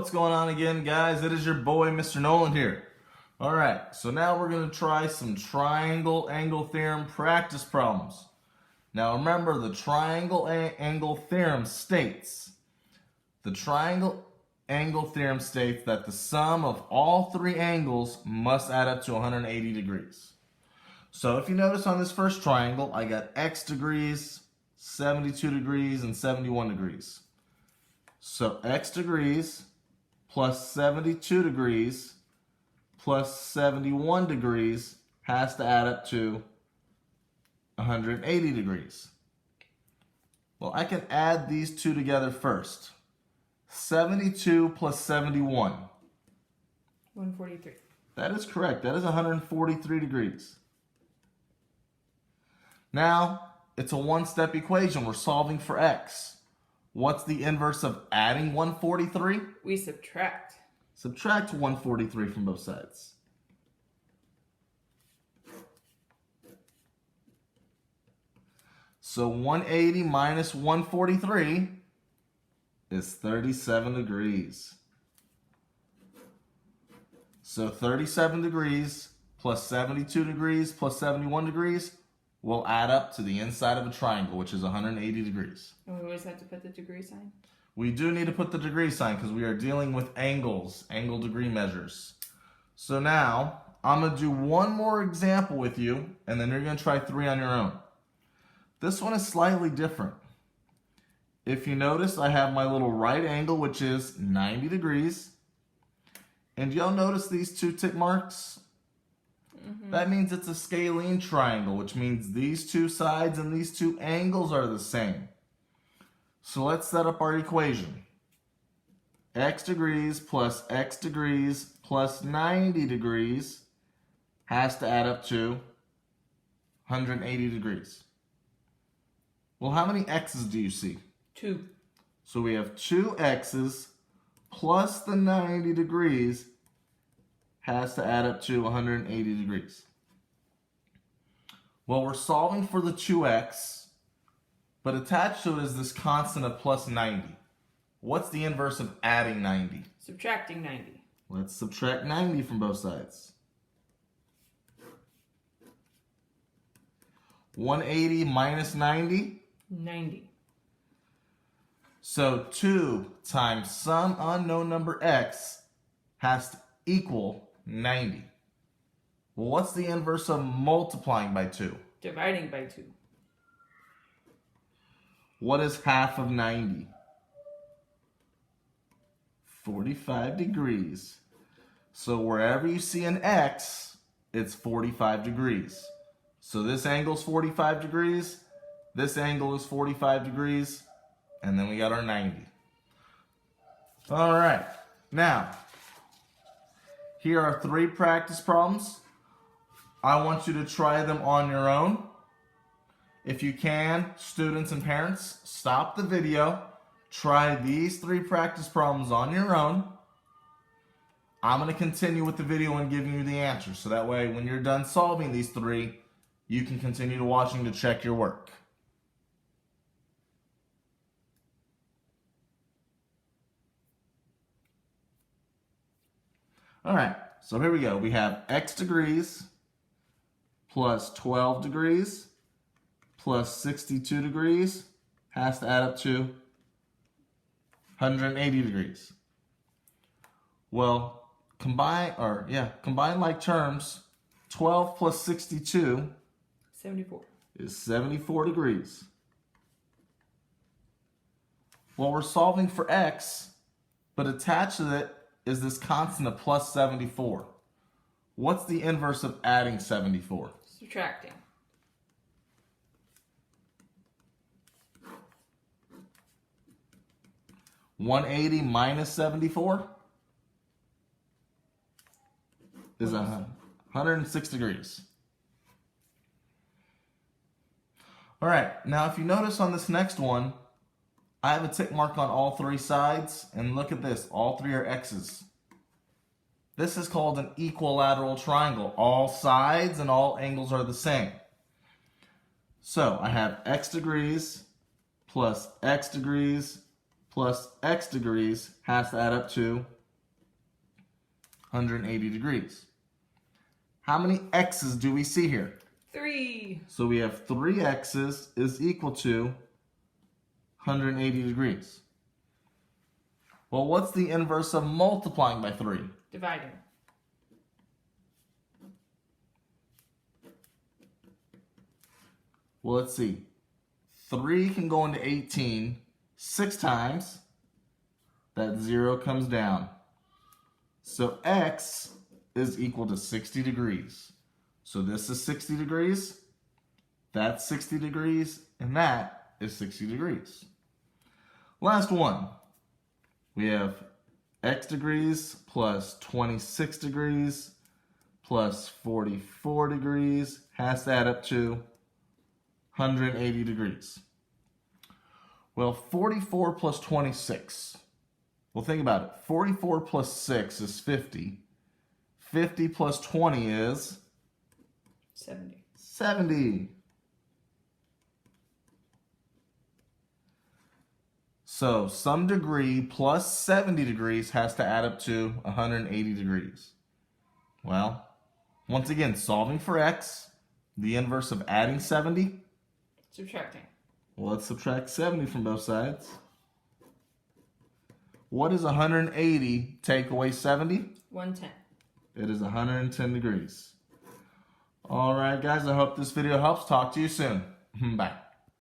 What's going on again, guys? It is your boy, Mr. Nolan here. Alright, so now we're going to try some triangle angle theorem practice problems. Now remember, the triangle angle theorem states that the sum of all three angles must add up to 180 degrees. So if you notice on this first triangle, I got x degrees, 72 degrees, and 71 degrees. So x degrees plus 72 degrees plus 71 degrees has to add up to 180 degrees. Well, I can add these two together first. 72 plus 71. 143. That is correct. That is 143 degrees. Now, it's a one-step equation. We're solving for x. What's the inverse of adding 143? We subtract. Subtract 143 from both sides. So 180 minus 143 is 37 degrees. So 37 degrees plus 72 degrees plus 71 degrees will add up to the inside of a triangle, which is 180 degrees. And we always have to put the degree sign? We do need to put the degree sign because we are dealing with angles, angle degree measures. So now, I'm going to do one more example with you, and then you're going to try three on your own. This one is slightly different. If you notice, I have my little right angle, which is 90 degrees. And you'll notice these two tick marks? That means it's a scalene triangle, which means these two sides and these two angles are the same. So let's set up our equation. X degrees plus 90 degrees has to add up to 180 degrees. Well, how many x's do you see? 2. So we have 2 x's plus the 90 degrees has to add up to 180 degrees. Well, we're solving for the 2x, but attached to it is this constant of plus 90. What's the inverse of adding 90? Subtracting 90. Let's subtract 90 from both sides. 180 minus 90? 90. So 2 times some unknown number x has to equal 90. Well, what's the inverse of multiplying by 2? Dividing by 2. What is half of 90? 45 degrees. So wherever you see an x, it's 45 degrees. So this angle is 45 degrees, this angle is 45 degrees, and then we got our 90. All right, now, here are 3 practice problems. I want you to try them on your own. If you can, students and parents, stop the video. Try these 3 practice problems on your own. I'm going to continue with the video and giving you the answers. So that way, when you're done solving these 3, you can continue to watching to check your work. All right, so here we go. We have x degrees plus 12 degrees plus 62 degrees has to add up to 180 degrees. Well, combine like terms. 12 plus 62 74. is 74 degrees. Well, we're solving for x, but attached to it is this constant of plus 74. What's the inverse of adding 74? Subtracting. $180 minus 74 is 106 degrees. All right, now if you notice on this next one, I have a tick mark on all 3 sides, and look at this, all 3 are x's. This is called an equilateral triangle. All sides and all angles are the same. So I have x degrees plus x degrees plus x degrees has to add up to 180 degrees. How many x's do we see here? 3. So we have 3 x's is equal to 180 degrees. Well, what's the inverse of multiplying by 3? Dividing. Well, let's see. 3 can go into 18 6 times. That 0 comes down. So x is equal to 60 degrees. So this is 60 degrees, that's 60 degrees, and that is 60 degrees. Last one. We have x degrees plus 26 degrees plus 44 degrees has to add up to 180 degrees. Well, 44 plus 26. Well, think about it. 44 plus 6 is 50. 50 plus 20 is 70. 70. So some degree plus 70 degrees has to add up to 180 degrees. Well, once again, solving for x, the inverse of adding 70. Subtracting. Well, let's subtract 70 from both sides. What is 180 take away 70? 110. It is 110 degrees. All right, guys, I hope this video helps. Talk to you soon. Bye.